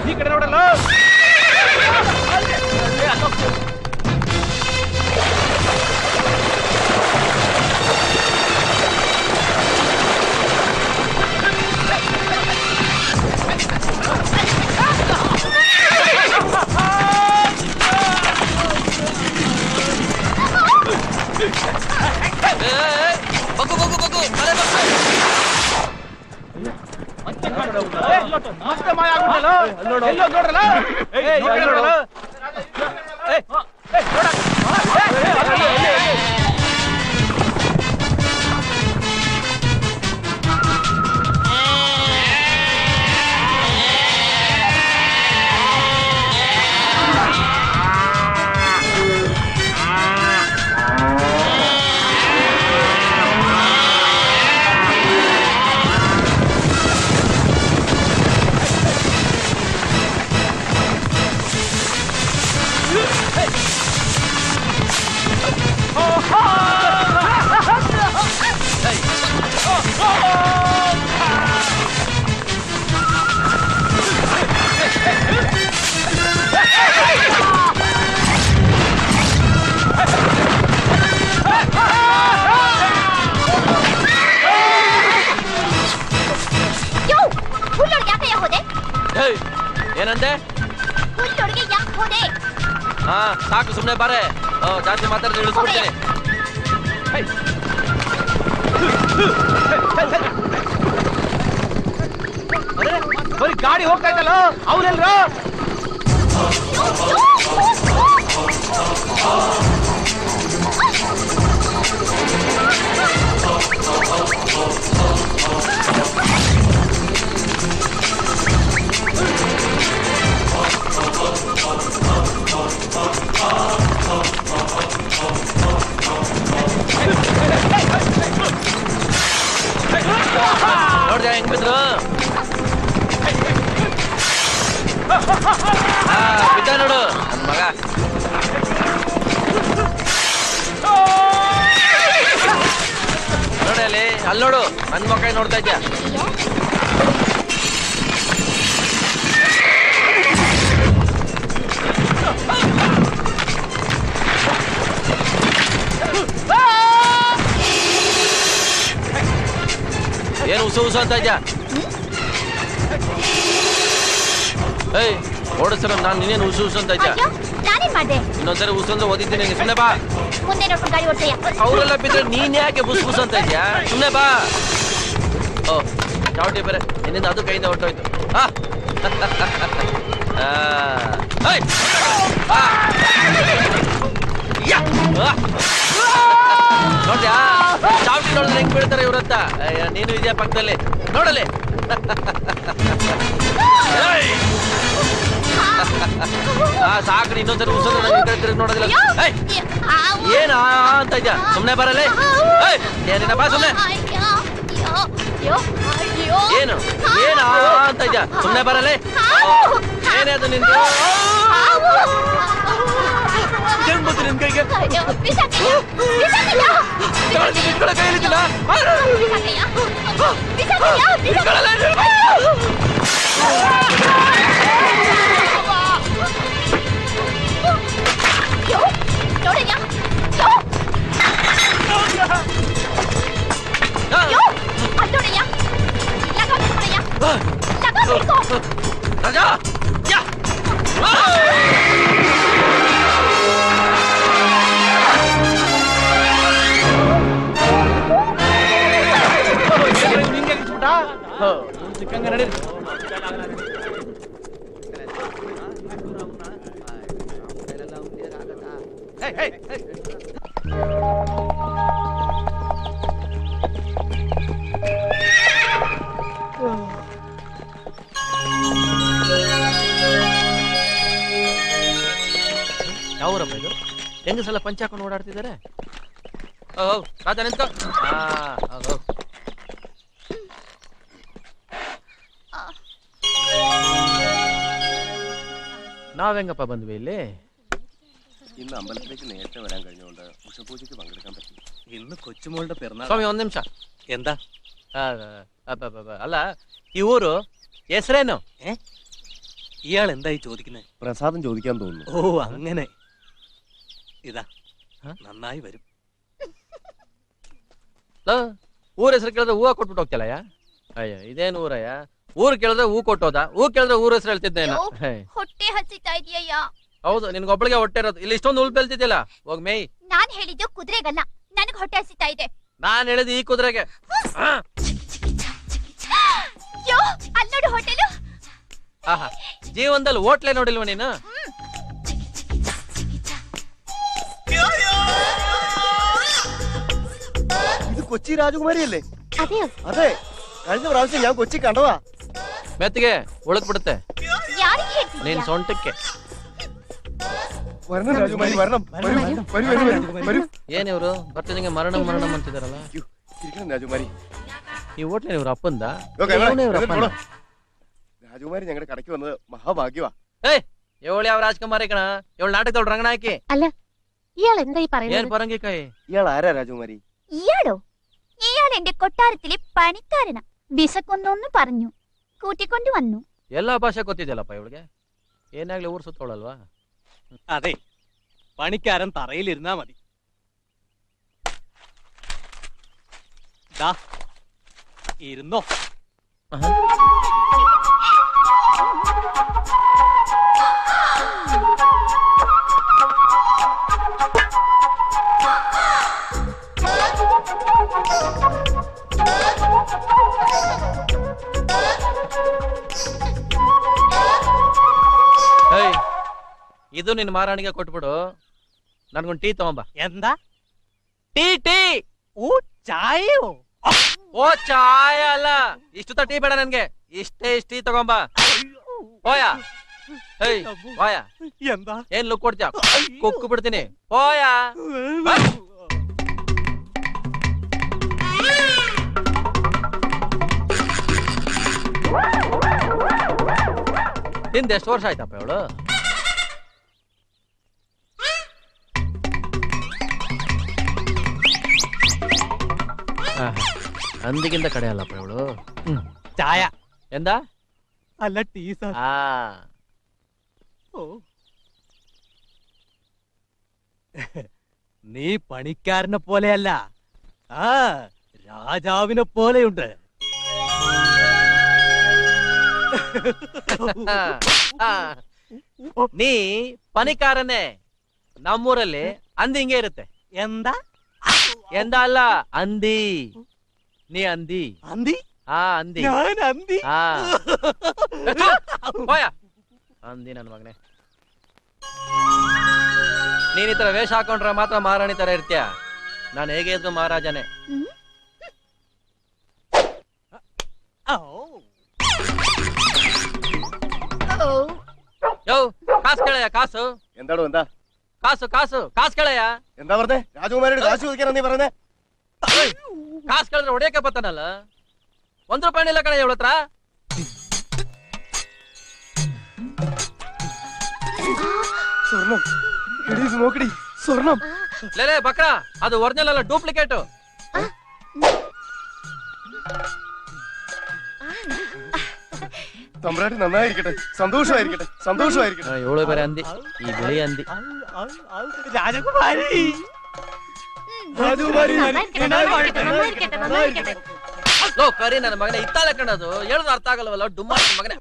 ಈ ಕಡೆ ನೋಡಲ್ಲ. ಮತ್ತೆ ಮಾಯ ಆಗ್ಬಿಟ್ಟಲ್ಲ. ಎಲ್ಲೋ ನೋಡ್ರಲ್ಲ. ಏನಂದೆ? ಹಾ ಸಾಕು, ಸುಮ್ಮನೆ ಬಾರೆ. ಜಾಸ್ತಿ ಮಾತಾಡಿದ್ರೆ ಇಳಿಸ್ಬಿಡ್ತೇನೆ. ಬರೀ ಗಾಡಿ ಹೋಗ್ತಾ ಇದ್ದಲ್ಲ, ಅವನೆಲ್ರ? ನೋಡ್ದ ಹೆಂಗ್ ಬಿದ್ರು? ಬಿದ್ದ ನೋಡು ನನ್ ಮಗ. ನೋಡಿ ಅಲ್ಲಿ ನೋಡು, ನನ್ ಮಕ್ಕ ನೋಡ್ತಾ ಇದ್ಯಾ? ಏನು ಉಸು ಉಸು ಅಂತ ಇದ್ಯಾ? ಏಯ್ ಓಡಿಸ್ತಾರ, ನಾನು ನೀನೇನು ಉಸು ಉಸು ಅಂತ ಇದ್ಯಾ? ಇನ್ನೊಂದ್ಸರಿ ಉಸು ಅಂದ್ರೆ ಓದಿದ್ದೀನಿ ನಿಂಗೆ. ಸುಮ್ಮನೆ ಬಾ. ಅವರೆಲ್ಲ ಬಿದ್ರೆ ನೀನ್ ಯಾಕೆ ಬುಸ್ ಬುಸ್ ಅಂತ ಇದ್ಯಾ? ಸುಮ್ಮನೆ ಬಾ. ಓ ಚಾವಟಿ ಬೇರೆ ನಿನ್ನಿಂದ ಅದು ಕೈಯಿಂದ ಹೊರಟೋಯ್ತು. ನೋಡ್ದ್ಯಾ ಚಾವಟಿ ನೋಡಿದ್ರೆ ಹೆಂಗ್ ಬೀಳ್ತಾರೆ ಇವ್ರಂತ? ನೀನು ಇದೆಯಾ ಪಕ್ಕದಲ್ಲಿ? ನೋಡಲಿ. ಸಾಕ್ರಿ, ಇನ್ನೊಂದ್ಸರಿ ಉಸರು ತಿರುಗಿ ನೋಡೋದಿಲ್ಲ. ಏನ ಅಂತ ಇದ್ಯಾ? ಸುಮ್ನೆ ಬರಲೇ. ಏನಿನ ಬಾ ಸುಮ್ನೆ. ಏನು ಏನ ಅಂತ ಇದ್ಯಾ? ಸುಮ್ನೆ ಬರಲೇ. ಏನೇ ಅದು ನಿಂದು? ಹೆಂಗ್ ಬಂತು ನಿನ್ ಕೈಗೆ? ಕೈಲಿದ್ದಿಲ್ಲ. ರಾಜಾ ಸಿಕ್ಕಂಗ ನಡೀರಿ. ಯಾವೂರಪ್ಪ ಇದು? ಹೆಂಗಸಲ ಪಂಚ ಹಾಕೊಂಡು ಓಡಾಡ್ತಿದ್ದಾರೆ. ರಾಜ ನಿಂತ್ಕೋ. നാവെങ്ങപ്പ ബന്ധുവില്ലേ? ഇന്ന് അമ്പലത്തിലേക്ക് നേരത്തെ വരാൻ കഴിഞ്ഞുകൊണ്ട് ഉഷപൂജയ്ക്ക് പങ്കെടുക്കാൻ പറ്റി. ഇന്ന് കൊച്ചുമോളുടെ പിറന്നാൾ. ಸ್ವಾಮಿ ಒಂದ್ ನಿಮಿಷ. എന്താ? ಅಲ್ಲ ಈ ಊರು ಹೆಸರೇನು? ഇയാൾ എന്തായി ചോദിക്കുന്നത്? പ്രസാദം ചോദിക്കാൻ തോന്നുന്നു. ഓ അങ്ങനെ. ഇതാ നന്നായി വരും. ಊರ ಹೆಸರು ಕೇಳಿದ್ರೆ ಹೂವ ಕೊಟ್ಬಿಟ್ಟು ಹೋಗ್ತಲ್ಲ. ಅಯ್ಯ ಇದೇನು ಊರಯ್ಯ? ಊರ್ ಕೇಳಿದ್ರೆ ಹೂ ಕೊಟ್ಟೋದ, ಹೂ ಕೇಳಿದ್ರೆ ಊರ ಹೆಸರು ಹೇಳ್ತಿದ್ದೇನ? ಹೊಟ್ಟೆ ಹಸಿತಾ ಇದೆಯಯ್ಯ. ಹೌದು, ನಿನ್ಗೊಬ್ಳಿಗೆ ಹೊಟ್ಟೆ ಇರೋದು. ಇಲ್ಲಿ ಇಷ್ಟೊಂದು ಹುಲ್ ಬೆಳ್ತಿದ್ದಿಲ್ಲ. ಹೋಗ್ ಮೇಯ್. ನಾನ್ ಹೇಳಿದ್ದು ಕುದುರೆಗಲ್ಲ, ನನಗ್ ಹೊಟ್ಟೆ ಹಸಿತಾ ಇದೆ. ನಾನ್ ಹೇಳಿದ್ದು ಈ ಕುದುರೆಗೆ. ಯೋ, ಅಲ್ಲಿ ನೋಡು ಹೋಟೆಲು. ಆಹಾ, ಜೀವನದಲ್ಲಿ ಹೋಟ್ಲೆ ನೋಡಿಲ್ವ ನೀನು? ഇത് കൊച്ചി രാജകുമാരിയല്ലേ? അതെയോ? അതെ, കഴിഞ്ഞ പ്രാവശ്യം ഞാൻ കൊച്ചി കണ്ടതാ. ಮೆತ್ತಿಗೆ ಉಳಕ್ ಬಿಡುತ್ತೆ ಯಾರಿಗೆ ಹೇಳ್ತಿದ್ಯಾ? ನೀನ್ ಸೊಂಟಕ್ಕೆ. വരണം രാജകുമാരി, വരണം. വരൂ, വരൂ, വരൂ, വരൂ, വരൂ. ಏನಿವ್ರು ಬರ್ತಿದಂಗೆ ಮರಣ ಅಂತಿದಾರಲ್ಲ? ഇരിക്കണം രാജകുമാരി. ಈ ಹೋಟ್ಲೆ ಇವ್ರ ಅಪ್ಪಂದ? രാജകുമാരി ഞങ്ങളുടെ കടയ്ക്ക് വന്നത് മഹാഭാഗ്യവാ. ಏಯ್, ಇವಳು ಯಾವ ರಾಜಕುಮಾರಿ ಕಣ? ಇವಳು ನಾಟಕದವ್ರು ರಂಗನ ಹಾಕಿ. അല്ല, ഇയാൾ എന്തായി ಏನ್ പറയുന്നത്? ಪರಂಗಿಕಾಯಿ? ഇയാൾ ആരാ രാജകുമാരി? ഇയാളോ? ഇയാൾ എന്റെ കൊട്ടാരത്തിലെ പണിക്കാരനാ. വിശക്കൊന്നു പറഞ്ഞു, കൂട്ടിക്കൊണ്ടു വന്നു. ಎಲ್ಲಾ ಭಾಷೆ ಗೊತ್ತಿದೆಯಲ್ಲಪ್ಪ ಇವಳಿಗೆ. ಏನಾಗ್ಲಿ ಊರ್ ಸುತ್ತೋಳಲ್ವಾ? അതെ, പണിക്കാരൻ തറയിലിരുന്നാ മതി. ദാ ഇരുന്നോ. ಏಯ್, ಇದು ನಿನ್ ಮಾರಾಣಿಗೆ ಕೊಟ್ಬಿಡು. ನನ್ಗೊಂದು ಟೀ ತಗೊಂಬ. എന്താ? Tea tea. ഓ ചായയോ? ಓ ಚಾಯ ಅಲ್ಲ, ಇಷ್ಟು ಟೀ ಬೇಡ ನನ್ಗೆ. ಇಷ್ಟೇ ಟೀ ತಗೊಂಬ. ಹೋಯ. ಏಯ್ ಹೋಯ. എന്താ? ಏನ್ ಲುಕ್ ಕೊಡ್ತೀಯ? ಕುಕ್ಕು ಬಿಡ್ತೀನಿ. ಹೋಯ. ತಿಂದ ಎಷ್ಟು ವರ್ಷ ಆಯ್ತಪ್ಪ ಇವಳು? ಅಂದಿಗಿಂತ ಕಡೆ ಅಲ್ಲಪ್ಪ ಇವಳು. ചായ ಎಂದ? അല്ല ടീ സാർ. ಆ ഓ, നീ പണിക്കാരനെ പോലെയല്ല, ആ രാജാവിനെ പോലെയുണ്ട്. ನೀ ಪನಿಕಾರನೇ. ನಮ್ಮೂರಲ್ಲಿ ಅಂದಿ ಹಿಂಗೆ ಇರುತ್ತೆ. എന്താ? ಎಂದ ಅಲ್ಲ, ಅಂದಿ. ನೀ ಅಂದಿ. അന്തി? ಹಾ ಅಂದಿ. ഞാൻ അന്തി? ಹಾ ಹೋಯ. ಅಂದಿ ನನ್ನ ಮಗನೇ. ನೀನ್ ಈ ತರ ವೇಷ ಹಾಕೊಂಡ್ರೆ ಮಾತ್ರ ಮಹಾರಾಣಿ ತರ ಇರ್ತೀಯ. ನಾನು ಹೇಗೆ ಇದ್ರು ಮಹಾರಾಜನೇ. ಯೋ, ಕಾಸು ಕೇಳಯ್ಯ, ಕಾಸು. എന്താടോ? എന്താ ಕಾಸು ಕಾಸು ಕಾಸು ಕೇಳಯ್ಯ. എന്താ പറഞ്ഞേ? രാജകുമാരിയുടെ കാശ് ചോദിക്കാനാ നീ പറയുന്നേ? ಕಾಸು ಕೇಳಿದ್ರೆ ಹೊಡಿಯಕ್ಕೆ ಬರ್ತಾನಲ್ಲ. ₹1 ಇಲ್ಲ ಕಣ ಇವಳ ಹತ್ರ. സ്വർണം. എടീ, ഇത് നോക്കടി, സ്വർണം. ಲೇ ಬಕ್ರಾ, ಅದು ಒರಿಜಿನಲ್ ಅಲ್ಲ, ಡೂಪ್ಲಿಕೇಟ್. തമ്പ്രാട്ടി നന്നായിരിക്കട്ടെ, സന്തോഷമായിരിക്കട്ടെ, സന്തോഷമായിരിക്കട്ടെ. ಇವಳು ಬೇರೆ ಅಂದಿ, ಈ ಬಿಳಿ ಅಂದಿ. രാജകുമാരി. രാജകുമാരി, ಲೋ ಕರಿ ನನ್ನ ಮಗನೇ, ಇತ್ತಾಳೆ ಕಣದು. ಹೇಳಿದ್ರೆ ಅರ್ಥ ಆಗಲ್ವಲ್ಲ ಡುಮ್ಮ ಮಗನೇ.